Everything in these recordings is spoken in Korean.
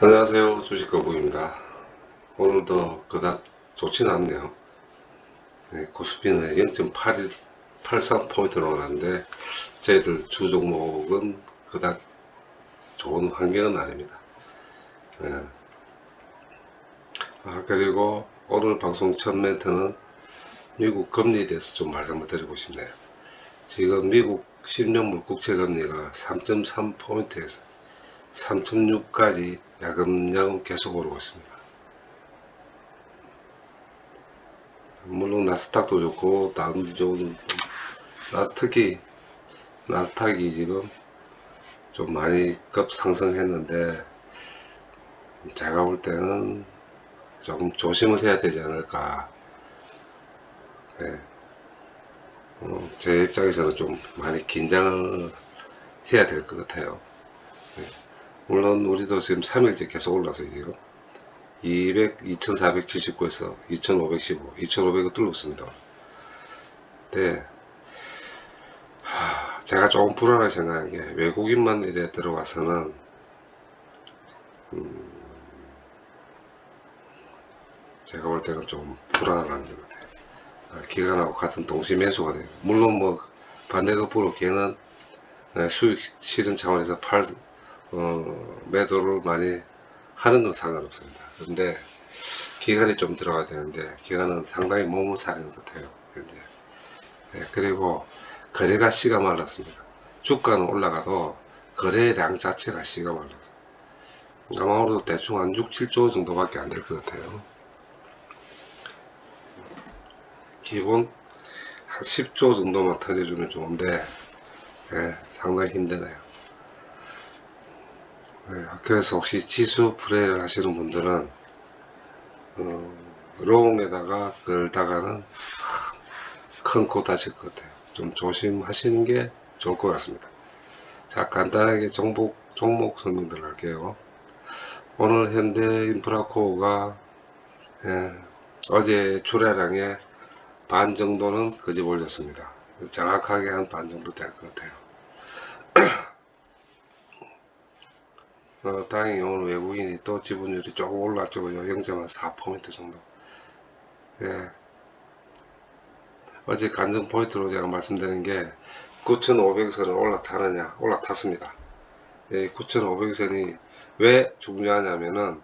안녕하세요. 주식거북입니다. 오늘도 그닥 좋지는 않네요. 네, 코스피는 0.83포인트로 나왔는데 저희들 주 종목은 그닥 좋은 환경은 아닙니다. 네. 그리고 오늘 방송 첫 멘트는 미국 금리에 대해서 좀 말씀을 드리고 싶네요. 지금 미국 10년물 국채 금리가 3.3포인트에서 3.6까지 야금야금 계속 오르고 있습니다. 물론 나스닥도 좋고 다음도 좋은, 특히 나스닥이 지금 좀 많이 급상승했는데 제가 볼 때는 조금 조심을 해야 되지 않을까. 네. 제 입장에서는 좀 많이 긴장을 해야 될 것 같아요. 네. 물론 우리도 지금 3일째 계속 올라서 지금 2479에서 2515, 2500을 뚫었습니다. 네. 제가 조금 불안하게 생각하는 게 외국인만 이래 들어와서는 제가 볼 때는 좀 불안한 것 같아요. 기관하고 같은 동시 매수가 돼요. 물론 뭐 반대급부로 걔는 수익 실현 차원에서 매도를 많이 하는 건 상관없습니다. 근데 기간이 좀 들어가야 되는데 기간은 상당히 몸을 사리는 것 같아요. 현재. 그리고 거래가 씨가 말랐습니다. 주가는 올라가도 거래량 자체가 씨가 말랐어요. 아마도 대충 한 6, 7조 정도밖에 안 될 것 같아요. 기본 한 10조 정도만 터져주면 좋은데 상당히 힘드네요. 그래서 혹시 지수 플레이를 하시는 분들은 롱에다가 걸다가는 큰 코 다칠 것 같아요. 좀 조심하시는 게 좋을 것 같습니다. 자, 간단하게 종목 설명 들어갈게요. 오늘 현대 인프라코어가 어제 출하량의 반 정도는 끄집 올렸습니다. 정확하게 한 반 정도 될 것 같아요. 다행히 오늘 외국인이 또 지분율이 조금 올랐죠. 0.4포인트 정도. 예. 어제 간증 포인트로 제가 말씀드린 게 9,500선을 올라타느냐, 올라탔습니다. 9,500선이 왜 중요하냐면은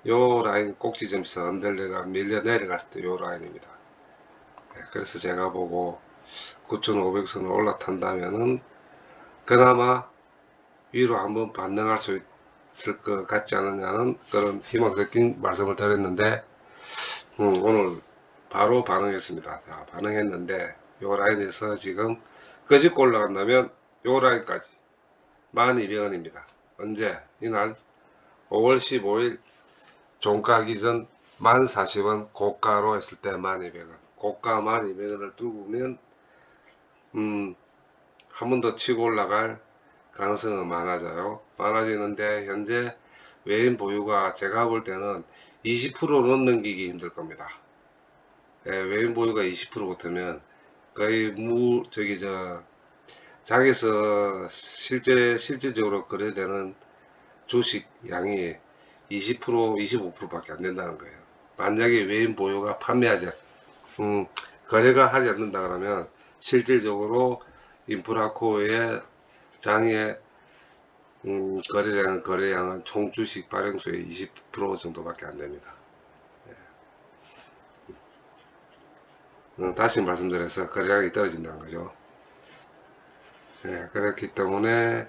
요 라인 꼭지점에서 언들레가 밀려 내려갔을 때 요 라인입니다. 그래서 제가 보고 9,500선을 올라탄다면은 그나마 위로 한번 반등할 수 있을 것 같지 않느냐는 그런 희망적인 말씀을 드렸는데 오늘 바로 반응했습니다. 자, 반응했는데 요 라인에서 지금 끄집고 올라간다면 요 라인까지 12,200원입니다. 언제? 이날 5월 15일 종가 기준 1040원 고가로 했을 때 12,200원 고가 12,200원을 뚫으면 한 번 더 치고 올라갈 가능성은 많아지는데 현재 외인 보유가 제가 볼 때는 20%는 넘기기 힘들 겁니다. 외인 보유가 20% 같으면 거의 장에서 실질적으로 거래되는 주식 양이 20%, 25%밖에 안 된다는 거예요. 만약에 외인 보유가 거래가 하지 않는다 그러면 실질적으로 인프라코어의 장에 거래량은 총 주식 발행수의 20% 정도밖에 안 됩니다. 다시 말씀드려서 거래량이 떨어진다는 거죠. 그렇기 때문에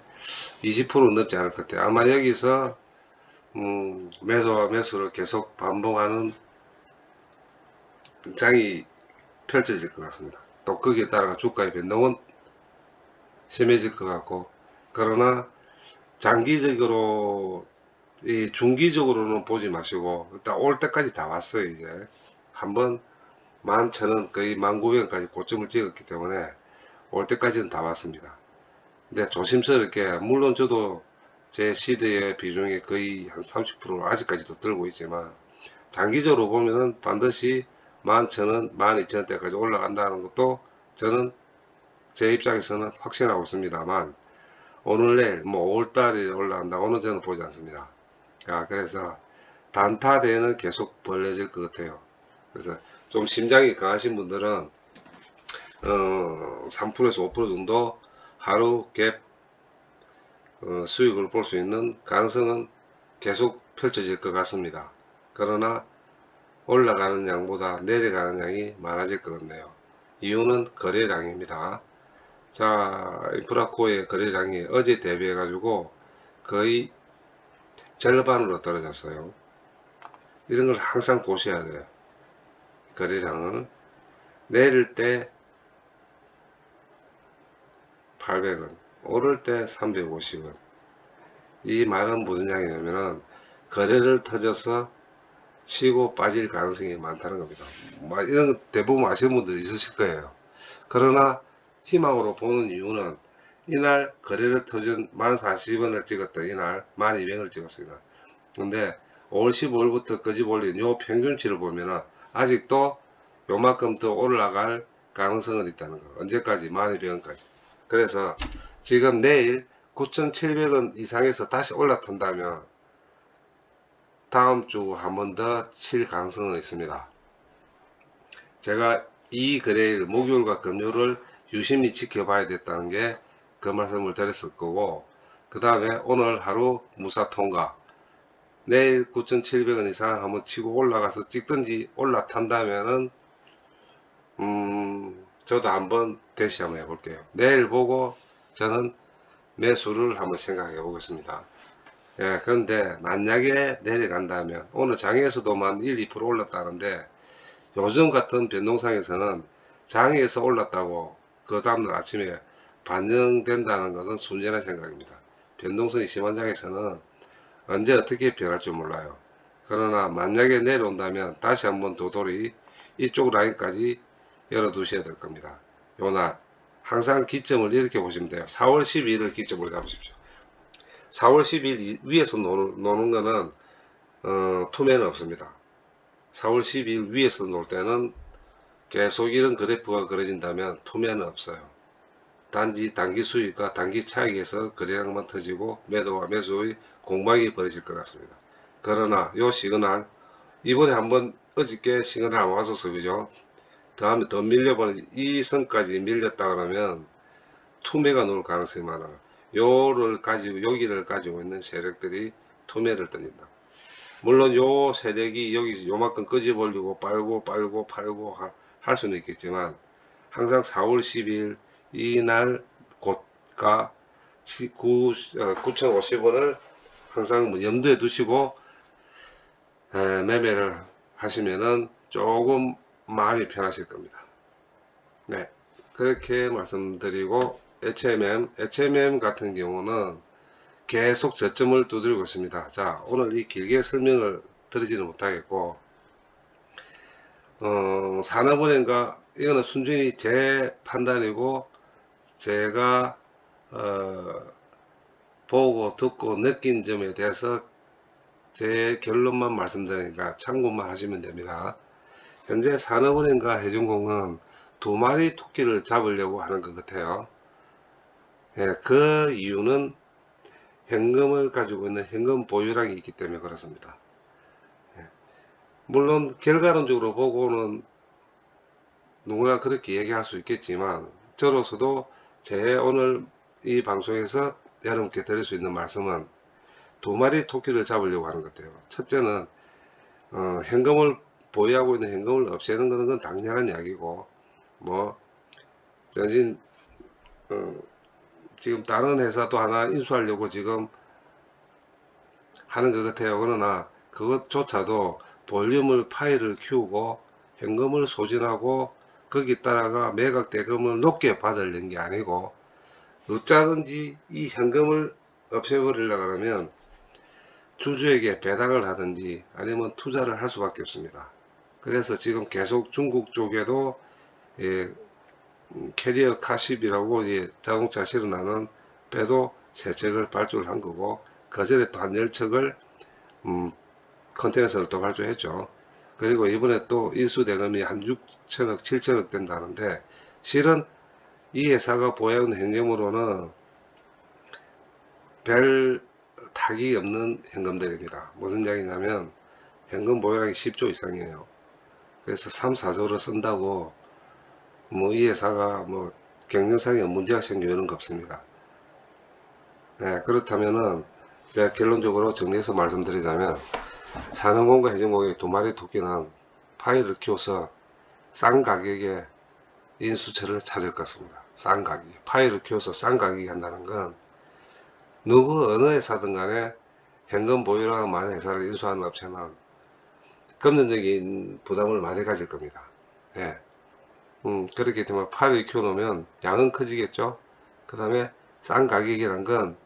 20% 넘지 않을 것 같아요. 아마 여기서 매도와 매수를 계속 반복하는 장이 펼쳐질 것 같습니다. 또 거기에 따라 주가의 변동은 심해질 것 같고, 그러나 장기적으로 중기적으로는 보지 마시고 일단 올 때까지 다 왔어요. 이제 한번 11,000원 거의 19,000원까지 고점을 찍었기 때문에 올 때까지는 다 왔습니다. 근데 조심스럽게 물론 저도 제 시드의 비중이 거의 한 30% 아직까지도 들고 있지만 장기적으로 보면은 반드시 11,000원, 12,000원대까지 올라간다는 것도 저는 제 입장에서는 확신하고 있습니다만 오늘 내일 뭐 5월달에 올라간다고는 저는 보지 않습니다. 그래서 단타대는 계속 벌려질 것 같아요. 그래서 좀 심장이 강하신 분들은 3%에서 5% 정도 하루 갭 수익을 볼 수 있는 가능성은 계속 펼쳐질 것 같습니다. 그러나 올라가는 양보다 내려가는 양이 많아질 것 같네요. 이유는 거래량입니다. 자, 인프라코어의 거래량이 어제 대비해 가지고 거의 절반으로 떨어졌어요. 이런 걸 항상 보셔야 돼요. 거래량을 내릴 때 800원, 오를 때 350원. 이 말은 무슨 이야기냐면은 거래를 터져서 치고 빠질 가능성이 많다는 겁니다. 이런 거 대부분 아시는 분들 있으실 거예요. 그러나 희망으로 보는 이유는 이날 거래를 터진 1040원을 찍었던 이날 1200원을 찍었습니다. 근데 5월 15일부터 끄집 올린 요 평균치를 보면은 아직도 요만큼 더 올라갈 가능성은 있다는 거. 언제까지? 1200원까지. 그래서 지금 내일 9,700원 이상에서 다시 올라탄다면 다음 주 한 번 더 칠 가능성은 있습니다. 제가 이 거래일 목요일과 금요일을 유심히 지켜봐야 됐다는 게 그 말씀을 드렸을 거고, 그 다음에 오늘 하루 무사 통과, 내일 9,700원 이상 한번 치고 올라가서 찍든지 올라탄다면은 저도 한번 다시 한번 해볼게요. 내일 보고 저는 매수를 한번 생각해 보겠습니다. 예, 그런데 만약에 내려간다면 오늘 장에서도만 1, 2% 올랐다는데 요즘 같은 변동상에서는 장에서 올랐다고 그 다음날 아침에 반영된다는 것은 순전한 생각입니다. 변동성이 심한 장에서는 언제 어떻게 변할 줄 몰라요. 그러나 만약에 내려온다면 다시 한번 도돌이 이쪽 라인까지 열어 두셔야 될 겁니다. 요날 항상 기점을 이렇게 보시면 돼요. 4월 12일을 기점으로 잡으십시오. 4월 10일 위에서 노는 거는 투매는 없습니다. 4월 12일 위에서 놀 때는 계속 이런 그래프가 그려진다면 투매는 없어요. 단지 단기 수익과 단기 차익에서 거래량만 터지고 매도와 매수의 공방이 벌어질 것 같습니다. 그러나 요 시그널 이번에 한번 어저께 시그널 한번 왔었어, 그죠? 다음에 더 밀려버린 이 선까지 밀렸다 그러면 투매가 놓을 가능성이 많아요. 요를 가지고 여기를 가지고 있는 세력들이 투매를 던진다. 물론 요 세력이 여기서 요만큼 끄집어올리고 빨고 팔고 할 수는 있겠지만 항상 4월 10일 이날 고가 9,050원을 항상 염두에 두시고 매매를 하시면은 조금 마음이 편하실 겁니다. 네, 그렇게 말씀드리고 HMM 같은 경우는 계속 저점을 두드리고 있습니다. 자, 오늘 이 길게 설명을 드리지는 못하겠고 산업은행과 이거는 순전히 제 판단이고 제가 보고 듣고 느낀 점에 대해서 제 결론만 말씀드리니까 참고만 하시면 됩니다. 현재 산업은행과 해준공은 두 마리 토끼를 잡으려고 하는 것 같아요. 예, 그 이유는 현금을 가지고 있는 현금 보유량이 있기 때문에 그렇습니다. 예, 물론 결과론적으로 보고는 누구나 그렇게 얘기할 수 있겠지만 저로서도 제 오늘 이 방송에서 여러분께 드릴 수 있는 말씀은 두 마리 토끼를 잡으려고 하는 것 같아요. 첫째는 현금을 보유하고 있는 현금을 없애는 것은 건 당연한 이야기고 뭐 전신 지금 다른 회사도 하나 인수하려고 지금 하는 것 같아요. 그러나 그것조차도 볼륨을 파일을 키우고 현금을 소진하고 거기 따라가 매각 대금을 높게 받으려는 게 아니고 어쩌든지 이 현금을 없애버리려고 하면 주주에게 배당을 하든지 아니면 투자를 할 수밖에 없습니다. 그래서 지금 계속 중국 쪽에도 예, 캐리어 카십이라고 예, 자동차 실어나는 배도 세 척을 발주를 한 거고 그전에 또 한 10척을 컨테이너선을 또 발주했죠. 그리고 이번에 또 인수대금이 한 6천억 7천억 된다는데 실은 이 회사가 보유하는 현금으로는 별 타격이 없는 현금들입니다. 무슨 이야기냐면 현금 보유량이 10조 이상이에요. 그래서 3, 4조를 쓴다고 뭐 이 회사가 뭐 경영상에 문제가 생기는 이런 거 없습니다. 네, 그렇다면은 제가 결론적으로 정리해서 말씀드리자면 산업공과 해진공의 두 마리 토끼는 파이를 키워서 싼 가격에 인수처를 찾을 것입니다. 싼 가격. 파이를 키워서 싼 가격이 한다는 건 누구 어느 회사든 간에 현금 보유량을 많은 회사를 인수하는 업체는 금전적인 부담을 많이 가질 겁니다. 예. 그렇기 때문에 파이를 키워놓으면 양은 커지겠죠. 그 다음에 싼 가격이란 건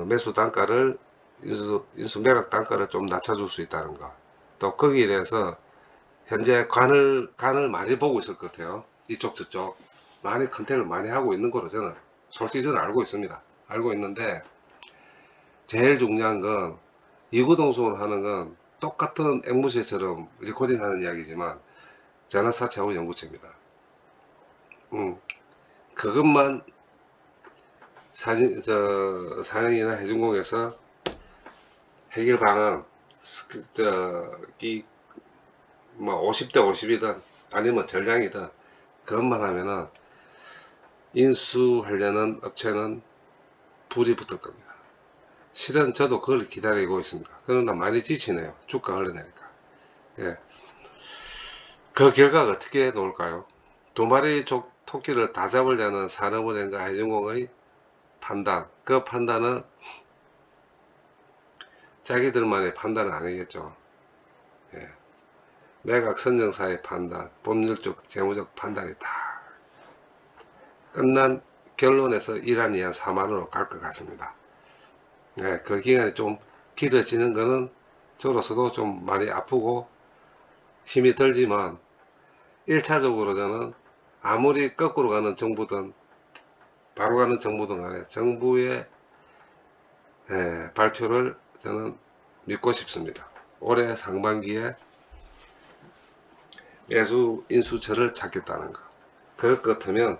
매수 단가를 인수 매각 단가를 좀 낮춰줄 수 있다는 거. 또 거기에 대해서 현재 간을 많이 보고 있을 것 같아요. 이쪽 저쪽 많이 컨택을 많이 하고 있는 거로 저는 솔직히 저는 알고 있습니다. 알고 있는데 제일 중요한 건 이구동성으로 하는 건 똑같은 앵무새처럼 리코딩 하는 이야기지만 전화사채하고 연구체입니다. 그것만 사연이나 해준공에서 해결 방안 뭐 50대 50이든 아니면 절량이든 그것만 하면은 인수하려는 업체는 불이 붙을 겁니다. 실은 저도 그걸 기다리고 있습니다. 그러나 많이 지치네요. 주가 흘러내니까. 예. 그 결과가 어떻게 나올까요? 두 마리 토끼를 다 잡으려는 산업은행과 해준공의 판단. 그 판단은 자기들만의 판단은 아니겠죠. 예. 내각 선정사의 판단, 법률적, 재무적 판단이 다 끝난 결론에서 1안 2안 3안으로 갈 것 같습니다. 네, 그 기간이 좀 길어지는 거는 저로서도 좀 많이 아프고 힘이 들지만 1차적으로 저는 아무리 거꾸로 가는 정부든 바로 가는 정부든 간에 정부의 발표를 저는 믿고 싶습니다. 올해 상반기에 매수 인수처를 찾겠다는 거. 그럴 것 같으면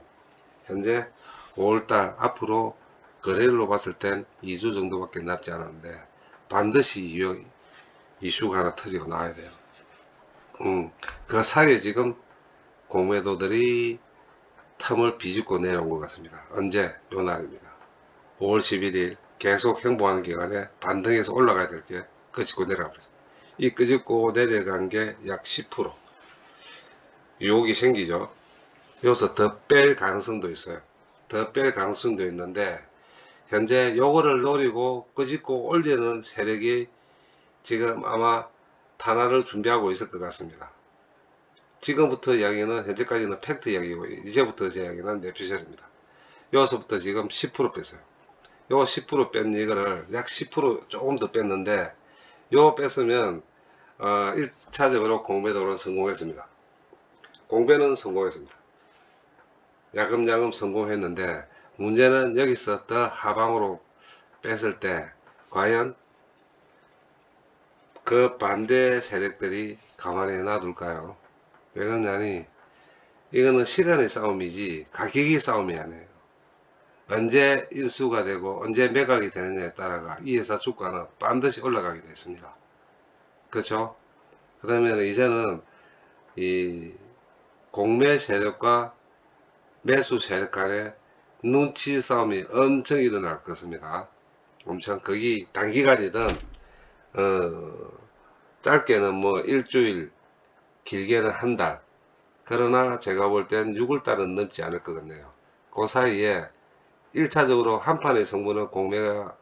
현재 5월달 앞으로 거래일로 봤을 땐 2주 정도밖에 남지 않았는데 반드시 이슈가 하나 터지고 나와야 돼요. 그 사이에 지금 공매도들이 틈을 비집고 내려온 것 같습니다. 언제? 요 날입니다. 5월 11일 계속 행보하는 기간에 반등해서 올라가야 될 게 끄집고 내려가 버렸어요. 이 끄집고 내려간 게 약 10% 유혹이 생기죠. 여기서 더 뺄 가능성도 있어요. 더 뺄 가능성도 있는데 현재 요거를 노리고 끄집고 올리는 세력이 지금 아마 탄화를 준비하고 있을 것 같습니다. 지금부터 이야기는 현재까지는 팩트 이야기고 이제부터 제 이야기는 내피셜입니다. 여기서부터 지금 10% 뺐어요. 요 10% 뺀 이거를 약 10% 조금 더 뺐는데 요 뺐으면 1차적으로 공매도는 성공했습니다. 공배는 성공했습니다. 야금야금 성공했는데 문제는 여기서 더 하방으로 뺐을 때 과연 그 반대 세력들이 가만히 놔둘까요? 왜 그러냐니 이거는 시간의 싸움이지 가격의 싸움이 아니에요. 언제 인수가 되고 언제 매각이 되느냐에 따라가 이 회사 주가는 반드시 올라가게 됐습니다. 그렇죠? 그러면 이제는 이 공매 세력과 매수 세력 간의 눈치 싸움이 엄청 일어날 것입니다. 엄청 거기 단기간이든 짧게는 뭐 일주일 길게는 한 달, 그러나 제가 볼 땐 6월달은 넘지 않을 것 같네요. 그 사이에 1차적으로 한 판의 성분은 공매가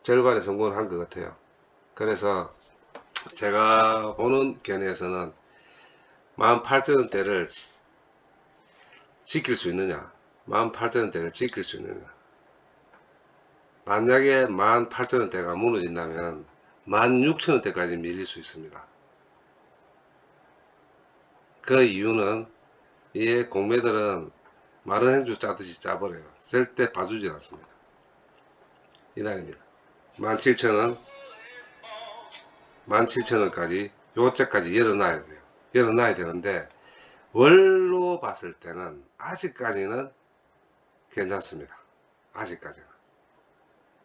절반의 성분을 한 것 같아요. 그래서 제가 보는 견해에서는 18,000원대를 지킬 수 있느냐, 18,000원대를 지킬 수 있느냐. 만약에 18,000원대가 무너진다면 16,000원대까지 밀릴 수 있습니다. 그 이유는 이 공매들은 마른 행주 짜듯이 짜버려요. 절대 봐주질 않습니다. 이날입니다. 17,000원, 17,000원까지 요때까지 열어놔야 돼요. 열어놔야 되는데 월로 봤을 때는 아직까지는 괜찮습니다. 아직까지는.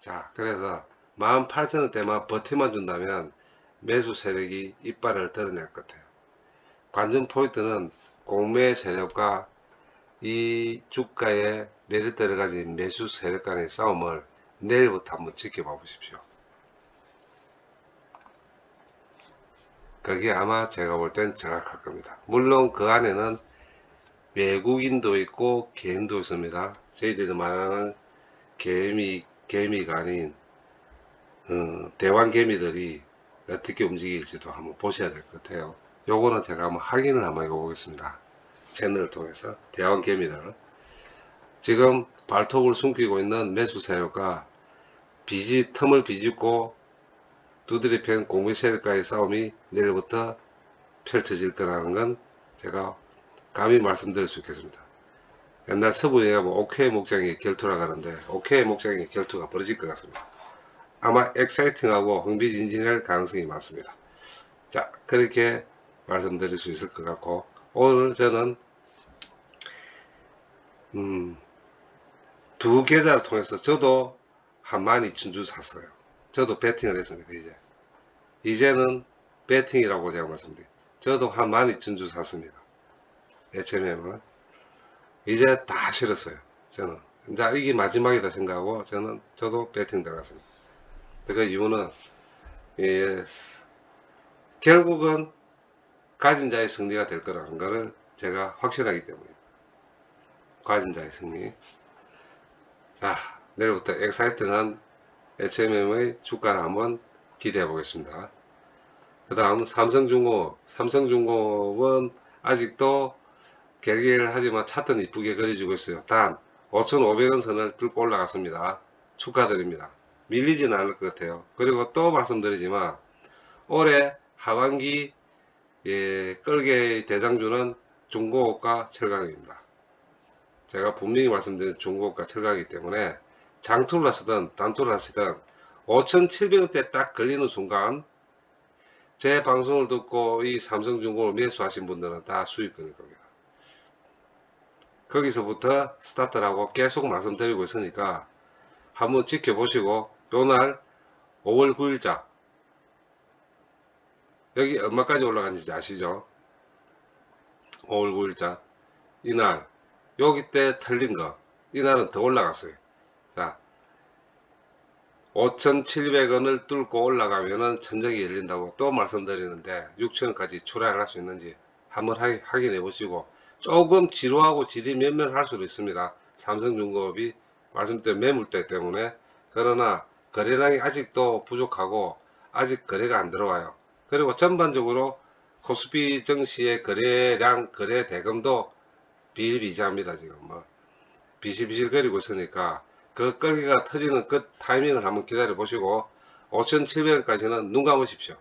자, 그래서 18,000원대만 버티만 준다면 매수 세력이 이빨을 드러낼 것 같아요. 관전 포인트는 공매 세력과 이 주가에 내릴 때까지 매수 세력 간의 싸움을 내일부터 한번 지켜봐 보십시오. 그게 아마 제가 볼 땐 정확할 겁니다. 물론 그 안에는 외국인도 있고 개인도 있습니다. 저희들이 말하는 개미가 아닌 대왕 개미들이 어떻게 움직일지도 한번 보셔야 될 것 같아요. 요거는 제가 한번 확인을 한번 해보겠습니다. 채널을 통해서 대왕 개미들 지금 발톱을 숨기고 있는 매수 세력과 틈을 비집고 두드리 팬 공개 세력과의 싸움이 내일부터 펼쳐질 거라는 건 제가 감히 말씀드릴 수 있겠습니다. 옛날 서부에 뭐 오케이 목장의 결투라고 하는데 오케이 목장의 결투가 벌어질 것 같습니다. 아마 엑사이팅하고 흥미진진할 가능성이 많습니다. 자, 그렇게 말씀드릴 수 있을 것 같고, 오늘 저는 두 계좌를 통해서 저도 한 12,000주 샀어요. 저도 베팅을 했습니다. 이제는 베팅이라고 제가 말씀드려요. 저도 한 12,000주 샀습니다. HMM은 이제 다 실었어요. 저는 이제 이게 마지막이다 생각하고 저도 베팅 들어갔습니다. 그 이유는 결국은 가진 자의 승리가 될 거라는 것을 제가 확신하기 때문입니다. 가진 자의 승리. 자, 내일부터 엑사이팅한 HMM의 주가를 한번 기대해 보겠습니다. 그 다음 삼성중공업은 아직도 결계를 하지만 차트는 이쁘게 그려주고 있어요. 단 5,500원 선을 뚫고 올라갔습니다. 축하드립니다. 밀리지는 않을 것 같아요. 그리고 또 말씀드리지만 올해 하반기 끌개의 대장주는 중공업과 철강입니다. 제가 분명히 말씀드린 중공업과 철강이기 때문에 장투를 하시든 단투를 하시든 5,700원대 딱 걸리는 순간 제 방송을 듣고 이 삼성중공을 매수하신 분들은 다 수익권일 겁니다. 거기서부터 스타트라고 계속 말씀드리고 있으니까 한번 지켜보시고 요날 5월 9일자 여기 얼마까지 올라간지 아시죠? 5월 9일자 이날 여기 때 틀린 거 이날은 더 올라갔어요. 자 5,700원을 뚫고 올라가면은 천정이 열린다고 또 말씀드리는데 6,000원까지 출하할 수 있는지 한번 확인해 보시고 조금 지루하고 질이 면면할 수도 있습니다. 삼성중공업이 말씀드린 매물대 때문에. 그러나 거래량이 아직도 부족하고 아직 거래가 안 들어와요. 그리고 전반적으로 코스피 증시의 거래량 거래 대금도 비일비재합니다. 지금 뭐 비실비실거리고 있으니까 그 끌기가 터지는 그 타이밍을 한번 기다려 보시고 5,700원까지는 눈 감으십시오.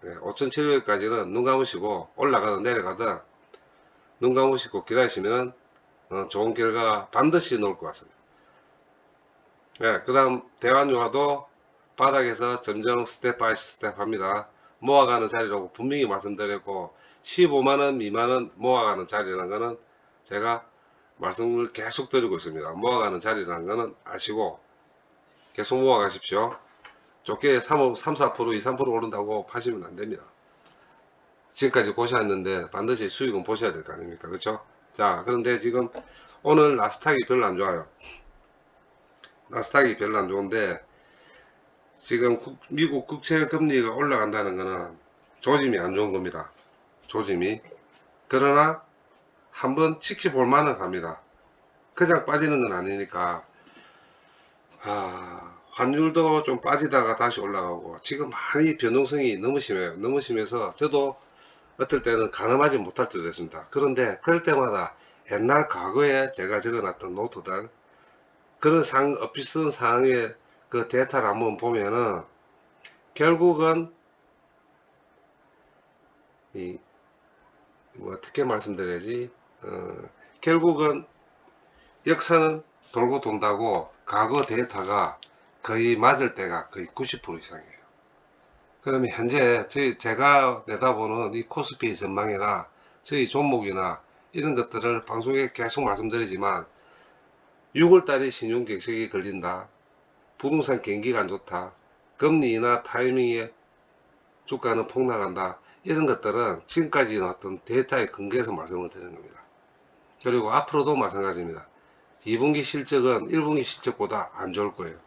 5,700원까지는 눈 감으시고 올라가든 내려가든 눈 감으시고 기다리시면 좋은 결과 반드시 나올 것 같습니다. 그 다음 대환유화도 바닥에서 점점 스텝 바이 스텝 합니다. 모아가는 자리라고 분명히 말씀드렸고 15만원 미만은 모아가는 자리라는 거는 제가 말씀을 계속 드리고 있습니다. 모아가는 자리라는 거는 아시고 계속 모아가십시오. 좋게 3, 4%, 2, 3% 오른다고 파시면 안됩니다. 지금까지 보셨는데 반드시 수익은 보셔야 될 거 아닙니까? 그렇죠? 자, 그런데 지금 오늘 나스닥이 별로 안 좋아요. 나스닥이 별로 안 좋은데 지금 미국 국채 금리가 올라간다는 거는 조짐이 안 좋은 겁니다. 조짐이. 그러나 한번 지켜볼 만은 합니다. 그냥 빠지는 건 아니니까. 환율도 좀 빠지다가 다시 올라가고 지금 많이 변동성이 너무 심해요. 너무 심해서 저도 어떨 때는 가늠하지 못할 때도 있습니다. 그런데 그럴 때마다 옛날 과거에 제가 적어놨던 노트들 그런 비슷한 상황의 그 데이터를 한번 보면은 결국은 어떻게 말씀드려야지 결국은 역사는 돌고 돈다고 과거 데이터가 거의 맞을 때가 거의 90% 이상이에요. 그러면 현재 제가 내다보는 이 코스피 전망이나 저희 종목이나 이런 것들을 방송에 계속 말씀드리지만 6월달에 신용경색이 걸린다. 부동산 경기가 안 좋다, 금리 인하 타이밍에 주가는 폭락한다, 이런 것들은 지금까지 나왔던 데이터에 근거해서 말씀을 드리는 겁니다. 그리고 앞으로도 마찬가지입니다. 2분기 실적은 1분기 실적보다 안 좋을 거예요.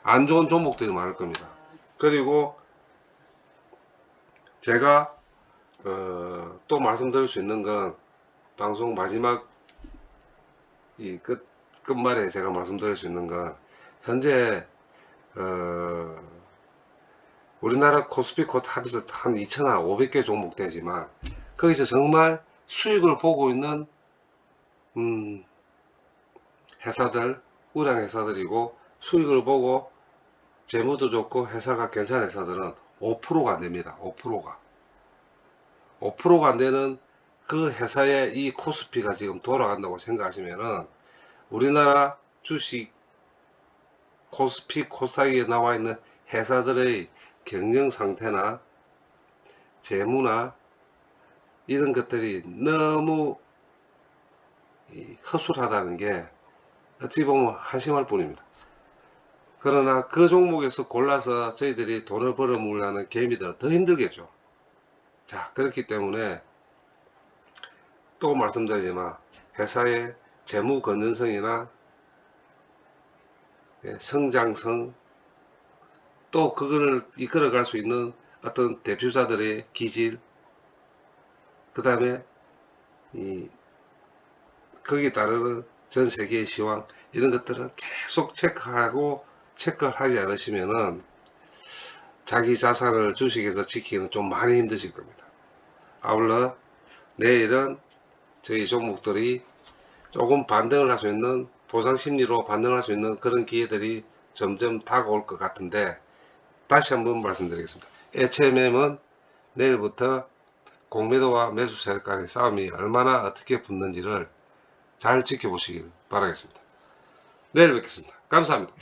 안 좋은 종목들이 많을 겁니다. 그리고 제가 또 말씀드릴 수 있는 건, 방송 마지막 이 끝말에 제가 말씀드릴 수 있는 건, 현재 우리나라 코스피 코스닥에서 한 2,500개 종목 되지만, 거기서 정말 수익을 보고 있는 회사들, 우량 회사들이고, 수익을 보고 재무도 좋고 회사가 괜찮은 회사들은 5%가 안 됩니다. 5%가 5%가 안 되는 그 회사의 이 코스피가 지금 돌아간다고 생각하시면은, 우리나라 주식 코스피 코스닥에 나와 있는 회사들의 경영 상태나 재무나 이런 것들이 너무 허술하다는 게 어찌 보면 한심할 뿐입니다. 그러나 그 종목에서 골라서 저희들이 돈을 벌어먹으려는 개미들은 더 힘들겠죠. 자, 그렇기 때문에 또 말씀드리지만, 회사의 재무 건전성이나 성장성, 또 그거를 이끌어갈 수 있는 어떤 대표자들의 기질, 그 다음에 거기에 따르는 전 세계의 시황, 이런 것들을 계속 체크를 하지 않으시면은 자기 자산을 주식에서 지키기는 좀 많이 힘드실 겁니다. 아울러 내일은 저희 종목들이 조금 반등을 할 수 있는, 보상 심리로 반등할 수 있는 그런 기회들이 점점 다가올 것 같은데, 다시 한번 말씀드리겠습니다. HMM은 내일부터 공매도와 매수 세력 간의 싸움이 얼마나 어떻게 붙는지를 잘 지켜보시길 바라겠습니다. 내일 뵙겠습니다. 감사합니다.